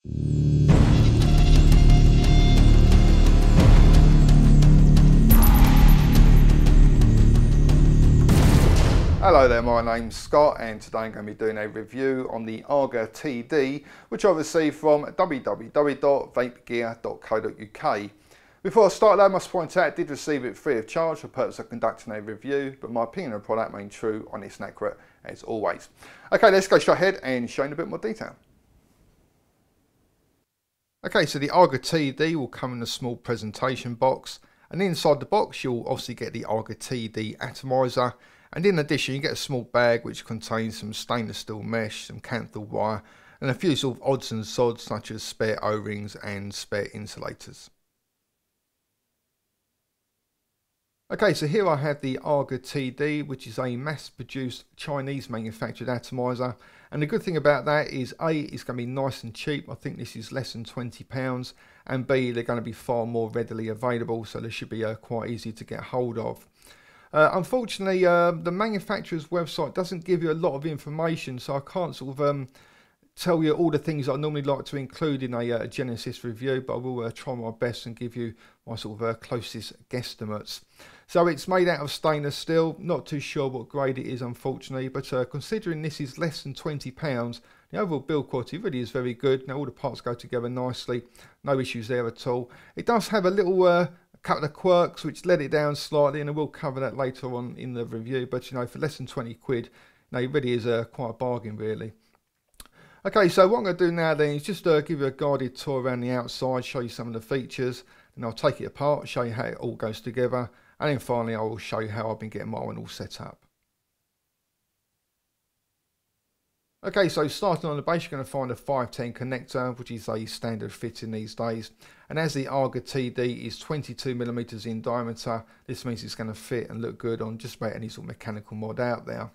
Hello there, my name's Scott and today I'm going to be doing a review on the Aga-Td, which I received from www.vapegear.co.uk. Before I start though, I must point out I did receive it free of charge for the purpose of conducting a review, but my opinion of the product remains true, honest and accurate as always. Okay, let's go straight ahead and show you in a bit more detail. Okay, so the Aga-Td will come in a small presentation box, and inside the box you'll obviously get the Aga-Td Atomiser. And in addition, you get a small bag which contains some stainless steel mesh, some canthe wire, and a few sort of odds and sods such as spare O-rings and spare insulators. Okay, so here I have the Aga-Td, which is a mass-produced Chinese manufactured atomiser. And the good thing about that is A, it's going to be nice and cheap. I think this is less than £20. And B, they're going to be far more readily available, so they should be quite easy to get hold of. Unfortunately, the manufacturer's website doesn't give you a lot of information, so I can't sort of tell you all the things I normally like to include in a Genesis review, but I will try my best and give you my sort of closest guesstimates. So it's made out of stainless steel, not too sure what grade it is unfortunately, but considering this is less than £20, the overall build quality really is very good. Now all the parts go together nicely, no issues there at all. It does have a little couple of quirks which let it down slightly, and I will cover that later on in the review, but you know, for less than 20 quid, you know, it really is quite a bargain really. Okay, so what I'm going to do now then is just give you a guided tour around the outside, show you some of the features, and I'll take it apart, show you how it all goes together, and then finally I will show you how I've been getting my one all set up. Okay, so starting on the base, you're going to find a 510 connector, which is a standard fitting these days. And as the Aga-Td is 22mm in diameter, this means it's going to fit and look good on just about any sort of mechanical mod out there.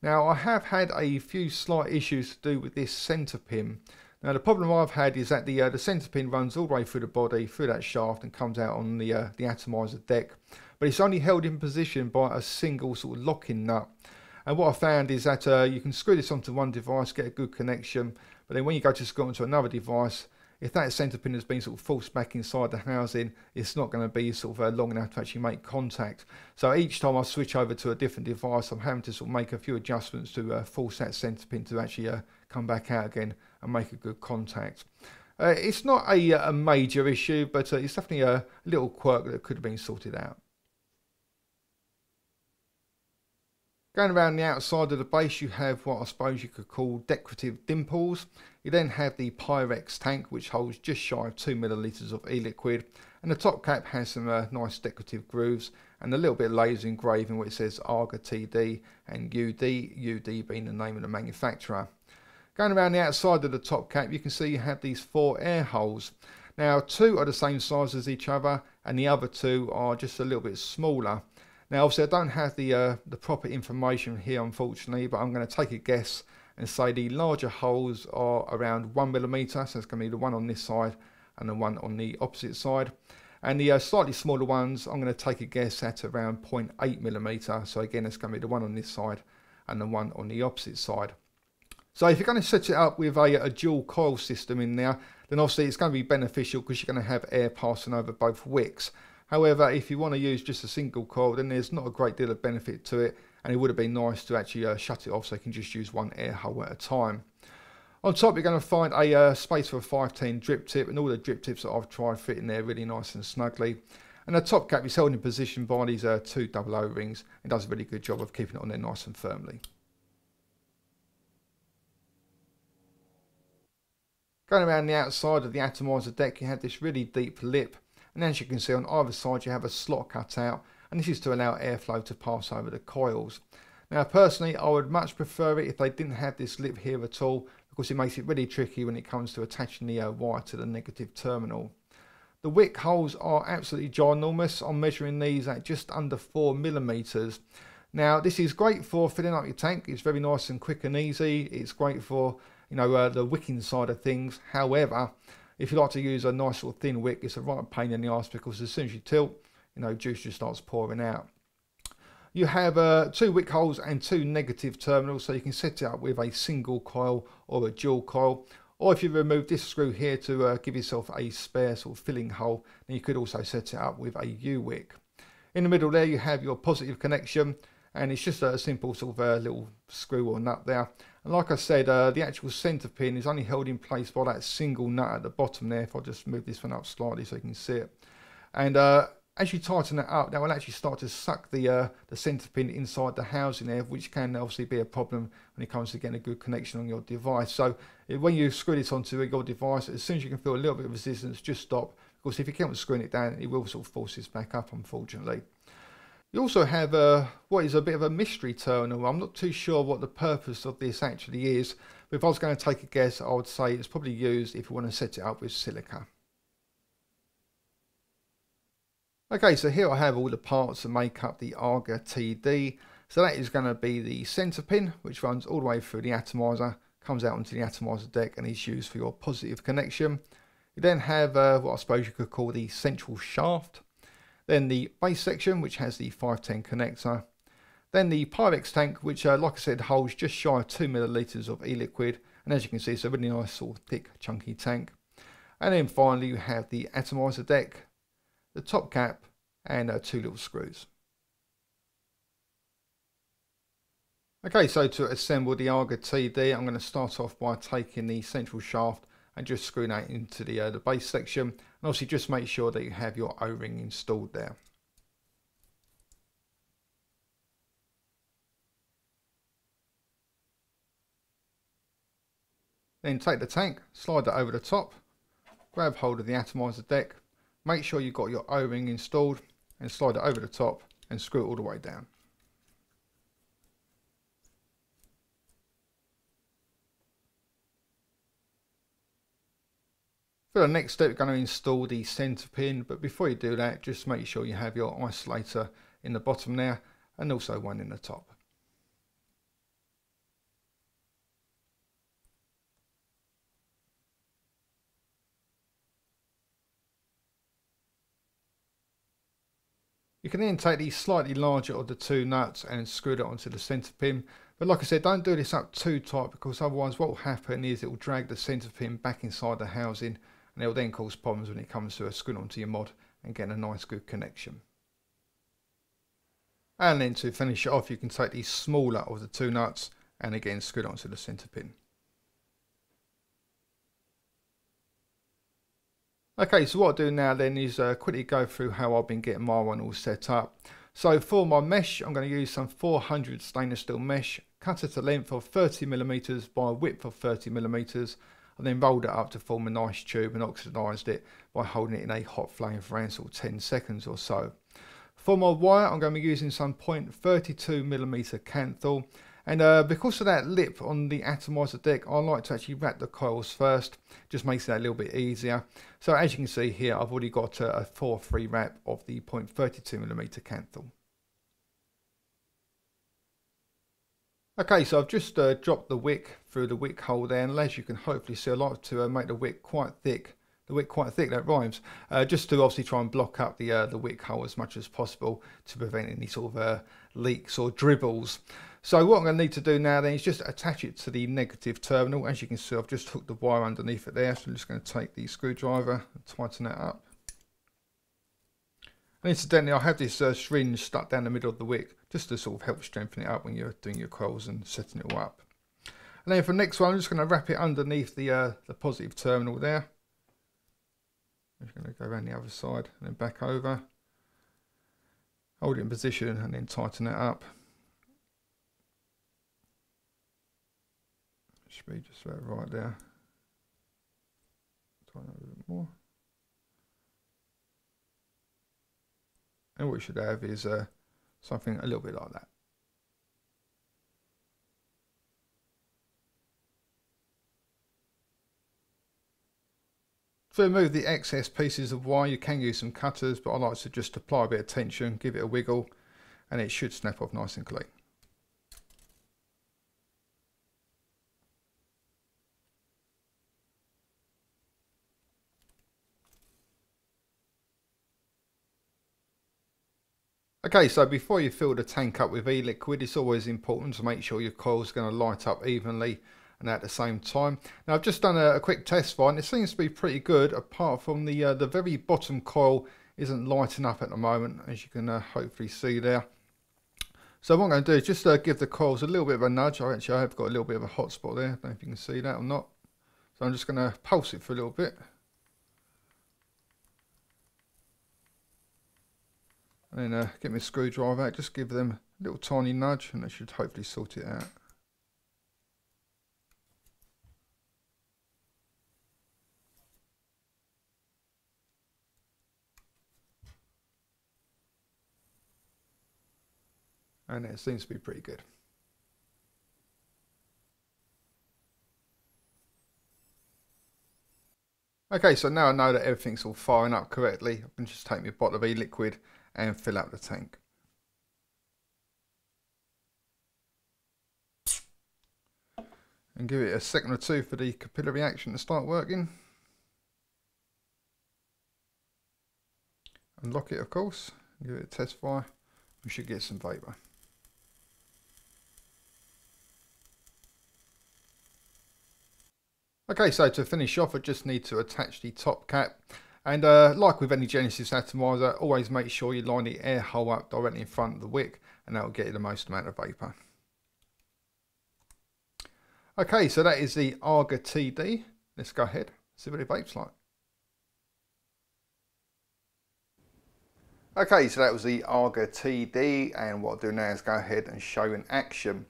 Now, I have had a few slight issues to do with this centre pin. Now, the problem I've had is that the centre pin runs all the way through the body, through that shaft, and comes out on the atomiser deck. But it's only held in position by a single sort of locking nut. And what I found is that you can screw this onto one device, get a good connection, but then when you go to screw it onto another device, if that centre pin has been sort of forced back inside the housing, it's not going to be sort of long enough to actually make contact. So each time I switch over to a different device, I'm having to sort of make a few adjustments to force that centre pin to actually come back out again and make a good contact. It's not a major issue, but it's definitely a little quirk that could have been sorted out. Going around the outside of the base, you have what I suppose you could call decorative dimples. You then have the Pyrex tank, which holds just shy of 2 millilitres of e-liquid, and the top cap has some nice decorative grooves and a little bit of laser engraving where it says Aga-Td and UD being the name of the manufacturer. Going around the outside of the top cap, you can see you have these 4 air holes. Now 2 are the same size as each other, and the other 2 are just a little bit smaller. Now obviously I don't have the proper information here unfortunately, but I'm going to take a guess and say the larger holes are around 1mm, so it's going to be the one on this side and the one on the opposite side. And the slightly smaller ones, I'm going to take a guess at around 0.8mm, so again it's going to be the one on this side and the one on the opposite side. So if you're going to set it up with a dual coil system in there, then obviously it's going to be beneficial because you're going to have air passing over both wicks. However, if you want to use just a single coil, then there's not a great deal of benefit to it, and it would have been nice to actually shut it off so you can just use one air hole at a time. On top, you're going to find a space for a 510 drip tip, and all the drip tips that I've tried fit in there really nice and snugly. And the top cap is held in position by these 2 double O-rings. It does a really good job of keeping it on there nice and firmly. Going around the outside of the atomiser deck, you have this really deep lip. And as you can see on either side you have a slot cut out, and this is to allow airflow to pass over the coils. Now personally I would much prefer it if they didn't have this lip here at all, because it makes it really tricky when it comes to attaching the wire to the negative terminal. The wick holes are absolutely ginormous. I'm measuring these at just under 4mm. Now this is great for filling up your tank, it's very nice and quick and easy, it's great for the wicking side of things. However, if you like to use a nice sort of thin wick, it's a right pain in the arse because as soon as you tilt, juice just starts pouring out. You have 2 wick holes and 2 negative terminals, so you can set it up with a single coil or a dual coil. Or if you remove this screw here to give yourself a spare sort of filling hole, then you could also set it up with a U-wick. In the middle there you have your positive connection, and it's just a simple sort of little screw or nut there. And like I said, the actual centre pin is only held in place by that single nut at the bottom there. If I just move this one up slightly so you can see it. And as you tighten it up, that will actually start to suck the centre pin inside the housing there, which can obviously be a problem when it comes to getting a good connection on your device. So when you screw this onto your device, as soon as you can feel a little bit of resistance, just stop. Of course, if you keep on screwing it down, it will sort of force this back up, unfortunately. You also have what is a bit of a mystery terminal. I'm not too sure what the purpose of this actually is, but if I was going to take a guess, I would say it's probably used if you want to set it up with silica. Okay, so here I have all the parts that make up the Aga-Td. So that is going to be the centre pin, which runs all the way through the atomiser, comes out onto the atomiser deck and is used for your positive connection. You then have what I suppose you could call the central shaft. Then the base section, which has the 510 connector. Then the Pyrex tank, which like I said, holds just shy of 2 millilitres of e-liquid. And as you can see, it's a really nice sort of thick, chunky tank. And then finally you have the atomiser deck, the top cap, and 2 little screws. Okay, so to assemble the Aga-Td, I'm going to start off by taking the central shaft and just screwing that into the base section. And obviously just make sure that you have your O-ring installed there. Then take the tank, slide that over the top, grab hold of the atomiser deck, make sure you've got your O-ring installed, and slide it over the top and screw it all the way down. For the next step, you're going to install the centre pin, but before you do that, just make sure you have your isolator in the bottom there and also one in the top. You can then take the slightly larger of the 2 nuts and screw it onto the centre pin. But like I said, don't do this up too tight, because otherwise what will happen is it will drag the centre pin back inside the housing, and it will then cause problems when it comes to screwing onto your mod and getting a nice good connection. And then to finish it off, you can take the smaller of the 2 nuts and again screw it onto the centre pin. Okay, so what I'll do now then is quickly go through how I've been getting my one all set up. So for my mesh, I'm going to use some 400 stainless steel mesh, cut at a length of 30mm by a width of 30mm, and then rolled it up to form a nice tube and oxidised it by holding it in a hot flame for around sort of 10 seconds or so. For my wire, I'm going to be using some 0.32mm kanthal. And because of that lip on the atomiser deck, I like to actually wrap the coils first. Just makes that a little bit easier. So as you can see here, I've already got a 4-3 wrap of the 0.32mm kanthal. Okay, so I've just dropped the wick through the wick hole there, and as you can hopefully see, I like to make the wick quite thick. The wick quite thick, that rhymes. Just to obviously try and block up the wick hole as much as possible to prevent any sort of leaks or dribbles. So what I'm going to need to do now then is just attach it to the negative terminal. As you can see, I've just hooked the wire underneath it there. So I'm just going to take the screwdriver and tighten that up. And incidentally, I have this syringe stuck down the middle of the wick just to sort of help strengthen it up when you're doing your coils and setting it all up. And then for the next one, I'm just going to wrap it underneath the positive terminal there. I'm just going to go around the other side and then back over. Hold it in position and then tighten it up. Should be just about right there. Tighten it a bit more. And what we should have is something a little bit like that. To remove the excess pieces of wire, you can use some cutters, but I like to just apply a bit of tension, give it a wiggle, and it should snap off nice and clean. Okay, so before you fill the tank up with e-liquid, it's always important to make sure your coil's going to light up evenly, and at the same time. Now I've just done a quick test fire and it seems to be pretty good, apart from the very bottom coil isn't lighting up at the moment, as you can hopefully see there. So what I'm going to do is just give the coils a little bit of a nudge. I have got a little bit of a hot spot there, I don't know if you can see that or not. So I'm just going to pulse it for a little bit. And then get my screwdriver out, just give them a little tiny nudge and that should hopefully sort it out. And it seems to be pretty good. Okay, so now I know that everything's all firing up correctly, I can just take my bottle of e-liquid and fill up the tank. And give it a second or two for the capillary action to start working. Unlock it, of course, give it a test fire, we should get some vapour. Okay, so to finish off I just need to attach the top cap, and like with any Genesis atomizer, always make sure you line the air hole up directly in front of the wick, and that will get you the most amount of vapour. Okay, so that is the Aga-Td. Let's go ahead, see what it vapes like. Okay, so that was the Aga-Td, and what I'll do now is go ahead and show you in action.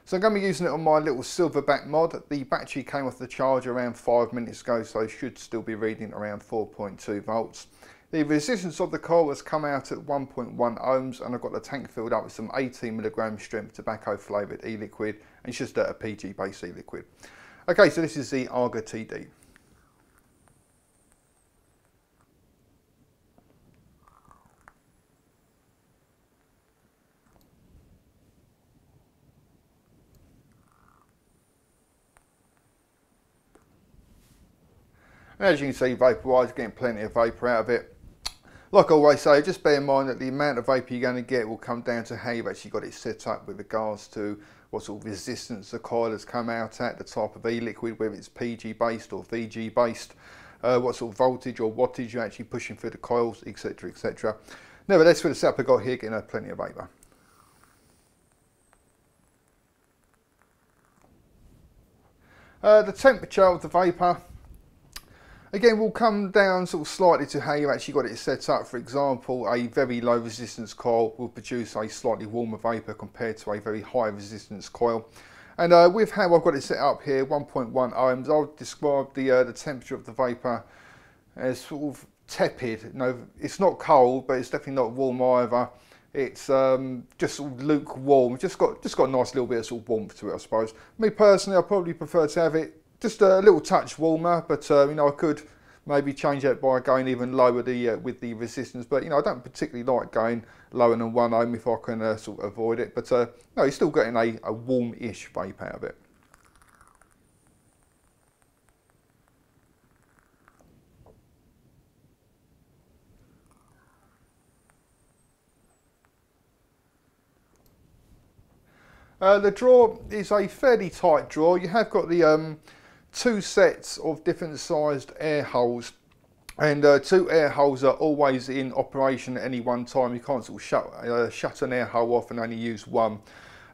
So I'm going to be using it on my little silverback mod. The battery came off the charger around 5 minutes ago, so it should still be reading around 4.2 volts. The resistance of the coil has come out at 1.1 ohms, and I've got the tank filled up with some 18mg strength tobacco flavoured e-liquid, and it's just a PG based e-liquid. Okay, so this is the Aga-Td. And as you can see, vapor-wise, getting plenty of vapour out of it. Like I always say, just bear in mind that the amount of vapour you're going to get will come down to how you've actually got it set up with regards to what sort of resistance the coil has come out at, the type of e-liquid, whether it's PG based or VG based, what sort of voltage or wattage you're actually pushing through the coils, etc, etc. Nevertheless, for the setup I've got here, getting plenty of vapour. The temperature of the vapour, again, will come down sort of slightly to how you actually got it set up. For example, a very low resistance coil will produce a slightly warmer vapour compared to a very high resistance coil. And with how I've got it set up here, 1.1 ohms, I'll describe the temperature of the vapour as sort of tepid. No, it's not cold, but it's definitely not warm either. It's just sort of lukewarm. Just got a nice little bit of sort of warmth to it, I suppose. Me personally, I probably prefer to have it just a little touch warmer, but you know, I could maybe change that by going even lower with the resistance. But you know, I don't particularly like going lower than 1 ohm if I can sort of avoid it. But no, you're still getting a warm-ish vape out of it. The draw is a fairly tight draw. You have got the 2 sets of different sized air holes, and 2 air holes are always in operation at any one time. You can't sort of shut an air hole off and only use one.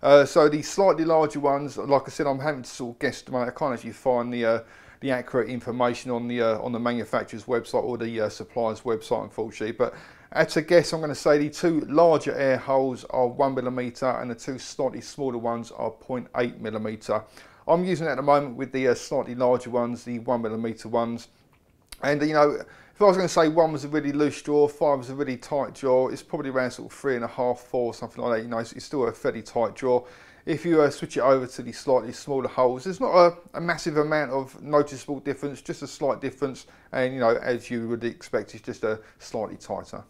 So the slightly larger ones, like I said, I'm having to sort of guesstimate. I can't actually find the accurate information on the manufacturer's website or the supplier's website, unfortunately. But at a guess, I'm going to say the 2 larger air holes are 1mm and the 2 slightly smaller ones are 0.8mm. I'm using it at the moment with the slightly larger ones, the 1mm ones. And you know, if I was going to say 1 was a really loose draw, 5 was a really tight draw, it's probably around sort of 3.5, 4, something like that. You know, it's still a fairly tight draw. If you switch it over to the slightly smaller holes, there's not a massive amount of noticeable difference, just a slight difference. And you know, as you would expect, it's just a slightly tighter.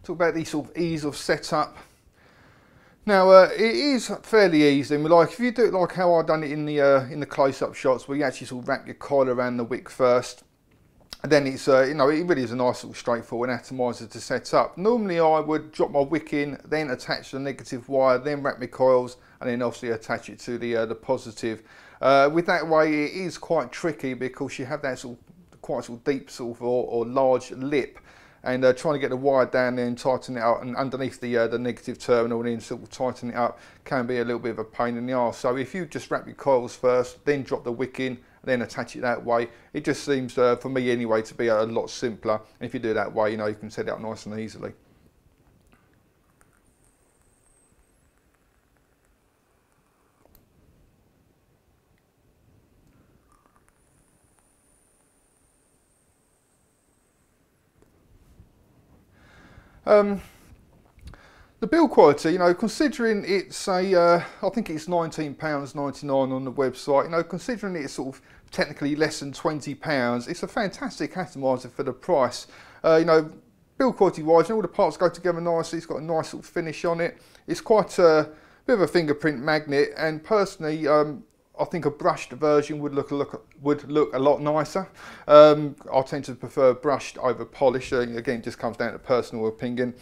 Talk about the sort of ease of setup. Now it is fairly easy. I mean, like if you do it like how I done it in the close-up shots, where you actually sort of wrap your coil around the wick first, and then it's you know, it really is a nice sort of straightforward atomizer to set up. Normally I would drop my wick in, then attach the negative wire, then wrap my coils, and then obviously attach it to the positive. With that way, it is quite tricky because you have that sort of quite sort of deep sort of or large lip. And trying to get the wire down there and tighten it up, and underneath the negative terminal and then sort of tighten it up can be a little bit of a pain in the arse. So if you just wrap your coils first, then drop the wick in, then attach it that way, it just seems, for me anyway, to be a lot simpler. And if you do it that way, you know, you can set it up nice and easily. The build quality, you know, considering it's I think it's £19.99 on the website, you know, considering it's sort of technically less than £20, it's a fantastic atomizer for the price. You know, build quality wise, all the parts go together nicely, it's got a nice sort of finish on it. It's quite a bit of a fingerprint magnet, and personally, I think a brushed version would look a lot nicer. I tend to prefer brushed over polished. Again, it just comes down to personal opinion.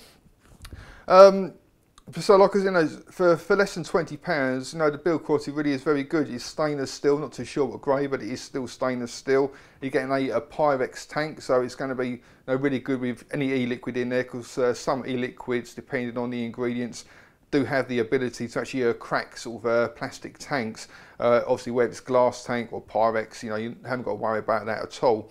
So like, you know, for less than £20, you know, the build quality really is very good. It's stainless steel, not too sure what grey, but it is still stainless steel. You're getting a Pyrex tank, so it's going to be, you know, really good with any e-liquid in there, because some e-liquids, depending on the ingredients, do have the ability to actually crack sort of plastic tanks. Obviously, whether it's glass tank or Pyrex, you know, you haven't got to worry about that at all.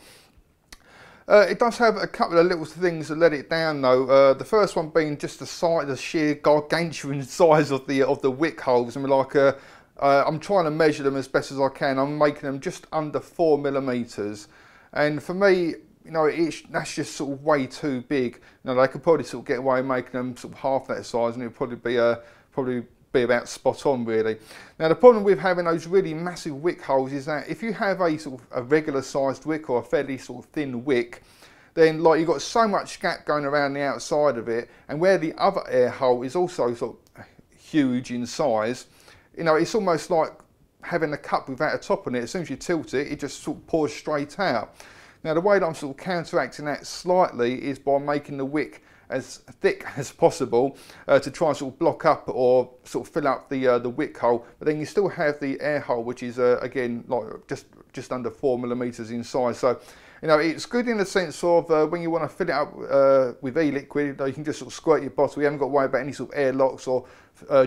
It does have a couple of little things that let it down though. The first one being just the size, the sheer gargantuan size of the wick holes. I mean, like I'm trying to measure them as best as I can. I'm making them just under 4mm, and for me, you know, that's just sort of way too big. You know, they could probably sort of get away making them sort of half that size, and it'd probably be about spot on really. Now the problem with having those really massive wick holes is that if you have a sort of a regular sized wick or a fairly sort of thin wick, then like you've got so much gap going around the outside of it, and where the other air hole is also sort of huge in size, you know, it's almost like having a cup without a top on it. As soon as you tilt it, it just sort of pours straight out. Now the way that I'm sort of counteracting that slightly is by making the wick as thick as possible to try and sort of block up or sort of fill up the wick hole, but then you still have the air hole, which is again like just under 4mm in size. So you know, it's good in the sense of when you want to fill it up with e-liquid, you can just sort of squirt your bottle. You haven't got to worry about any sort of air locks or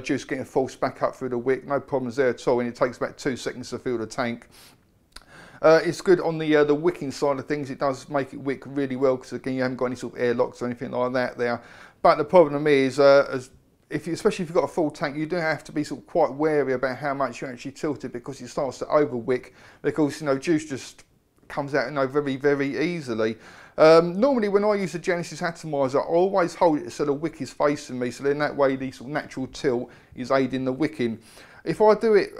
juice getting forced back up through the wick. No problems there at all, and it takes about 2 seconds to fill the tank. It's good on the wicking side of things. It does make it wick really well, because again, you haven't got any sort of air locks or anything like that there. But the problem is, especially if you've got a full tank, you do have to be sort of quite wary about how much you actually tilt it, because it starts to over wick, because, you know, juice just comes out, you know, very, very easily. Normally when I use the Genesis atomizer, I always hold it so the wick is facing me, so then that way the sort of natural tilt is aiding the wicking. If I do it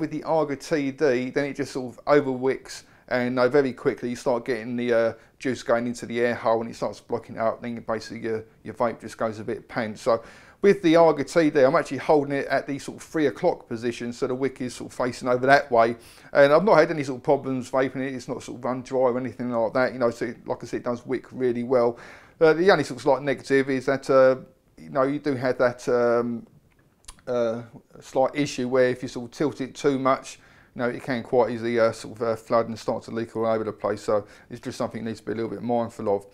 with the Aga-Td, then it just sort of over wicks, and very quickly you start getting the juice going into the air hole, and it starts blocking it up, then basically your vape just goes a bit pant. So with the Aga-Td, I'm actually holding it at the sort of 3 o'clock position, so the wick is sort of facing over that way, and I've not had any sort of problems vaping it. It's not sort of run dry or anything like that, you know, so like I said, it does wick really well. The only sort of slight negative is that you know, you do have that slight issue where if you sort of tilt it too much, you know, it can quite easily sort of flood and start to leak all over the place. So it's just something you need to be a little bit mindful of.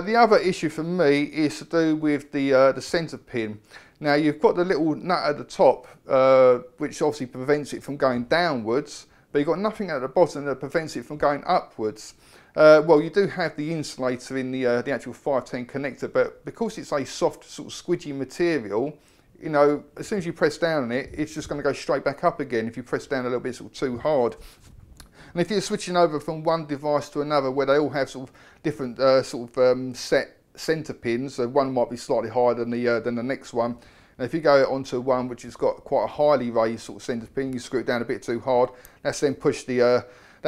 The other issue for me is to do with the centre pin. Now you've got the little nut at the top, which obviously prevents it from going downwards, but you've got nothing at the bottom that prevents it from going upwards. Well, you do have the insulator in the actual 510 connector, but because it's a soft sort of squidgy material, you know, as soon as you press down on it, it's just going to go straight back up again if you press down a little bit sort of too hard. And if you're switching over from one device to another, where they all have sort of different set centre pins, so one might be slightly higher than the next one. And if you go onto one which has got quite a highly raised sort of centre pin, you screw it down a bit too hard, that's then push that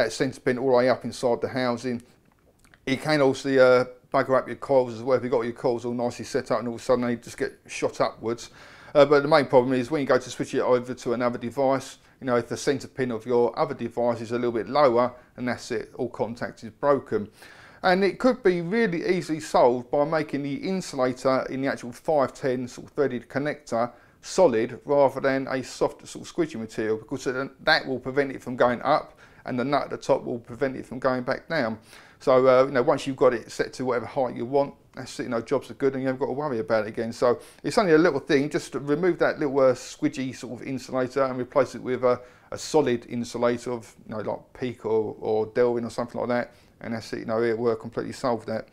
centre pin all the way up inside the housing. It can also bugger up your coils as well if you've got your coils all nicely set up and all of a sudden they just get shot upwards. But the main problem is when you go to switch it over to another device, you know, if the centre pin of your other device is a little bit lower, and that's it, all contact is broken. And it could be really easily solved by making the insulator in the actual 510 sort of threaded connector solid rather than a soft sort of squidgy material, because that will prevent it from going up, and the nut at the top will prevent it from going back down. So you know, once you've got it set to whatever height you want, that's it, you know, jobs are good and you haven't got to worry about it again. So it's only a little thing, just to remove that little squidgy sort of insulator and replace it with a solid insulator of, you know, like Peak or Delvin or something like that, and that's it, you know, it will completely solve that.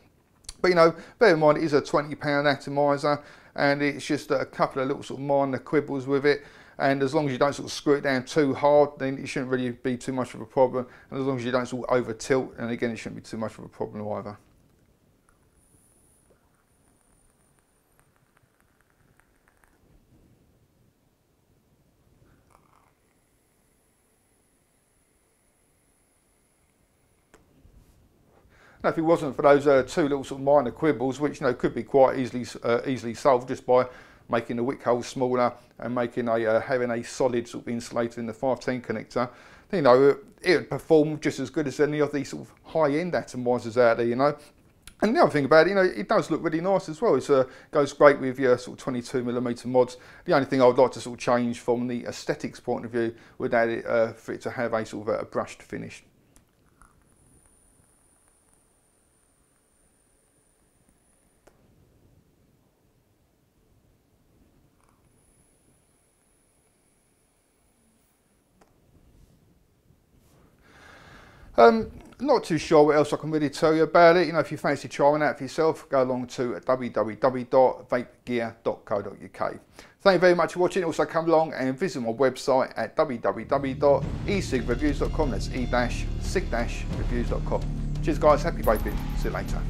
But you know, bear in mind it is a £20 atomiser, and it's just a couple of little sort of minor quibbles with it. And as long as you don't sort of screw it down too hard, then it shouldn't really be too much of a problem. And as long as you don't sort of over tilt, and again, it shouldn't be too much of a problem either. Now, if it wasn't for those two little sort of minor quibbles, which, you know, could be quite easily solved just by making the wick hole smaller and making having a solid sort of insulator in the 510 connector, you know, it would perform just as good as any of these sort of high-end atomisers out there, you know. And the other thing about it, you know, it does look really nice as well. It goes great with your sort of 22mm mods. The only thing I would like to sort of change from the aesthetics point of view would add it for it to have a sort of a brushed finish. Not too sure what else I can really tell you about it. You know, if you fancy trying it out for yourself, go along to www.vapegear.co.uk. Thank you very much for watching. Also come along and visit my website at www.e-cig-reviews.com. That's e-cig-reviews.com. Cheers guys, happy vaping. See you later.